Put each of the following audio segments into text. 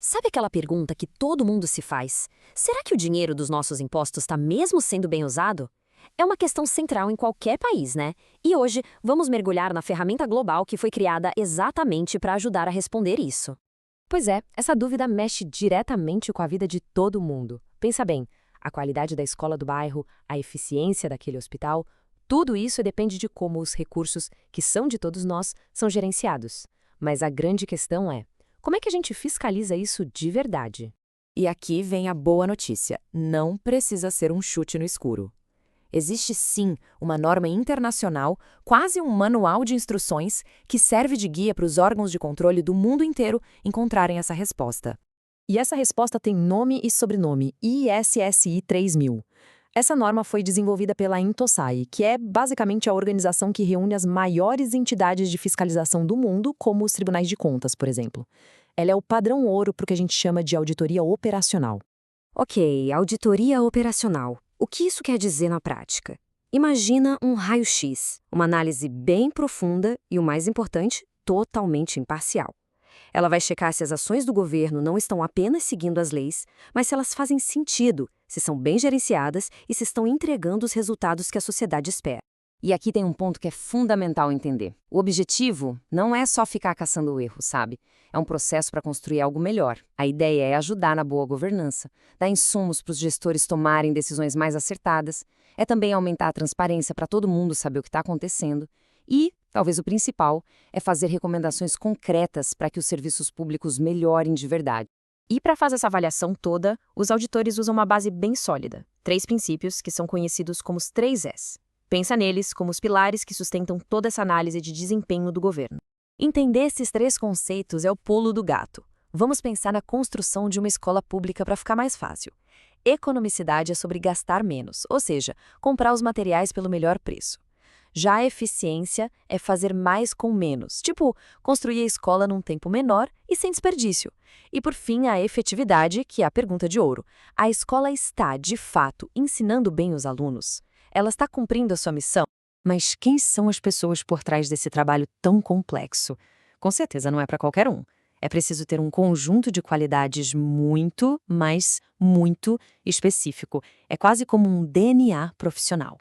Sabe aquela pergunta que todo mundo se faz? Será que o dinheiro dos nossos impostos está mesmo sendo bem usado? É uma questão central em qualquer país, né? E hoje vamos mergulhar na ferramenta global que foi criada exatamente para ajudar a responder isso. Pois é, essa dúvida mexe diretamente com a vida de todo mundo. Pensa bem, a qualidade da escola do bairro, a eficiência daquele hospital, tudo isso depende de como os recursos, que são de todos nós, são gerenciados. Mas a grande questão é, como é que a gente fiscaliza isso de verdade? E aqui vem a boa notícia: não precisa ser um chute no escuro. Existe sim uma norma internacional, quase um manual de instruções, que serve de guia para os órgãos de controle do mundo inteiro encontrarem essa resposta. E essa resposta tem nome e sobrenome, ISSI 3000. Essa norma foi desenvolvida pela Intosai, que é basicamente a organização que reúne as maiores entidades de fiscalização do mundo, como os tribunais de contas, por exemplo. Ela é o padrão ouro para o que a gente chama de auditoria operacional. Ok, auditoria operacional. O que isso quer dizer na prática? Imagina um raio-x, uma análise bem profunda e, o mais importante, totalmente imparcial. Ela vai checar se as ações do governo não estão apenas seguindo as leis, mas se elas fazem sentido, se são bem gerenciadas e se estão entregando os resultados que a sociedade espera. E aqui tem um ponto que é fundamental entender. O objetivo não é só ficar caçando o erro, sabe? É um processo para construir algo melhor. A ideia é ajudar na boa governança, dar insumos para os gestores tomarem decisões mais acertadas, é também aumentar a transparência para todo mundo saber o que está acontecendo e, talvez o principal, é fazer recomendações concretas para que os serviços públicos melhorem de verdade. E para fazer essa avaliação toda, os auditores usam uma base bem sólida, 3 princípios que são conhecidos como os 3S. Pensa neles como os pilares que sustentam toda essa análise de desempenho do governo. Entender esses 3 conceitos é o pulo do gato. Vamos pensar na construção de uma escola pública para ficar mais fácil. Economicidade é sobre gastar menos, ou seja, comprar os materiais pelo melhor preço. Já a eficiência é fazer mais com menos, tipo, construir a escola num tempo menor e sem desperdício. E por fim, a efetividade, que é a pergunta de ouro. A escola está, de fato, ensinando bem os alunos? Ela está cumprindo a sua missão? Mas quem são as pessoas por trás desse trabalho tão complexo? Com certeza não é para qualquer um. É preciso ter um conjunto de qualidades muito, mas muito específico. É quase como um DNA profissional.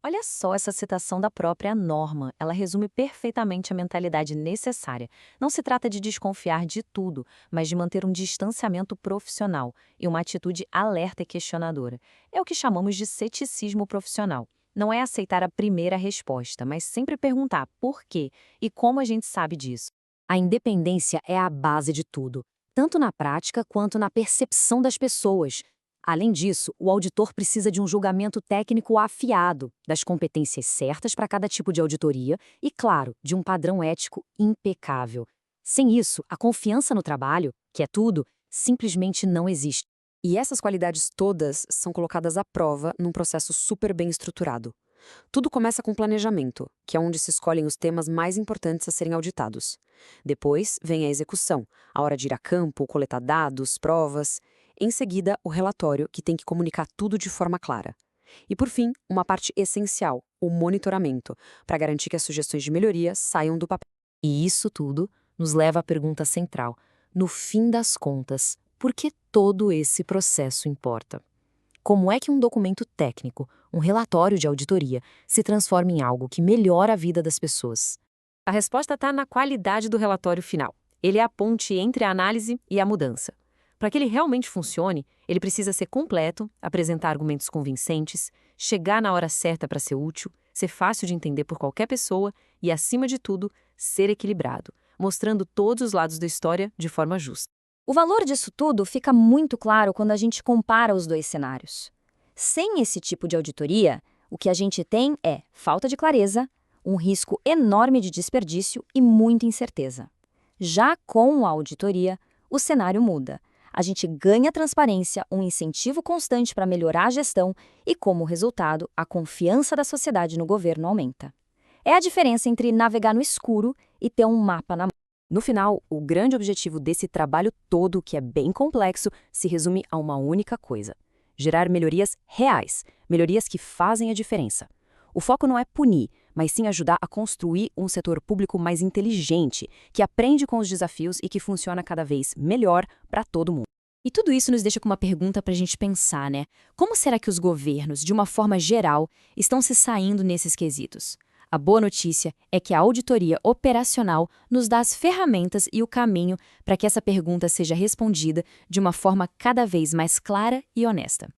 Olha só essa citação da própria norma. Ela resume perfeitamente a mentalidade necessária. Não se trata de desconfiar de tudo, mas de manter um distanciamento profissional e uma atitude alerta e questionadora. É o que chamamos de ceticismo profissional. Não é aceitar a primeira resposta, mas sempre perguntar por quê e como a gente sabe disso. A independência é a base de tudo, tanto na prática quanto na percepção das pessoas. Além disso, o auditor precisa de um julgamento técnico afiado, das competências certas para cada tipo de auditoria e, claro, de um padrão ético impecável. Sem isso, a confiança no trabalho, que é tudo, simplesmente não existe. E essas qualidades todas são colocadas à prova num processo super bem estruturado. Tudo começa com planejamento, que é onde se escolhem os temas mais importantes a serem auditados. Depois vem a execução, a hora de ir a campo, coletar dados, provas. Em seguida, o relatório, que tem que comunicar tudo de forma clara. E, por fim, uma parte essencial, o monitoramento, para garantir que as sugestões de melhoria saiam do papel. E isso tudo nos leva à pergunta central. No fim das contas, por que todo esse processo importa? Como é que um documento técnico, um relatório de auditoria, se transforma em algo que melhora a vida das pessoas? A resposta está na qualidade do relatório final. Ele é a ponte entre a análise e a mudança. Para que ele realmente funcione, ele precisa ser completo, apresentar argumentos convincentes, chegar na hora certa para ser útil, ser fácil de entender por qualquer pessoa e, acima de tudo, ser equilibrado, mostrando todos os lados da história de forma justa. O valor disso tudo fica muito claro quando a gente compara os 2 cenários. Sem esse tipo de auditoria, o que a gente tem é falta de clareza, um risco enorme de desperdício e muita incerteza. Já com a auditoria, o cenário muda. A gente ganha transparência, um incentivo constante para melhorar a gestão e, como resultado, a confiança da sociedade no governo aumenta. É a diferença entre navegar no escuro e ter um mapa na mão. No final, o grande objetivo desse trabalho todo, que é bem complexo, se resume a uma única coisa: gerar melhorias reais, melhorias que fazem a diferença. O foco não é punir, mas sim ajudar a construir um setor público mais inteligente, que aprende com os desafios e que funciona cada vez melhor para todo mundo. E tudo isso nos deixa com uma pergunta para a gente pensar, né? Como será que os governos, de uma forma geral, estão se saindo nesses quesitos? A boa notícia é que a auditoria operacional nos dá as ferramentas e o caminho para que essa pergunta seja respondida de uma forma cada vez mais clara e honesta.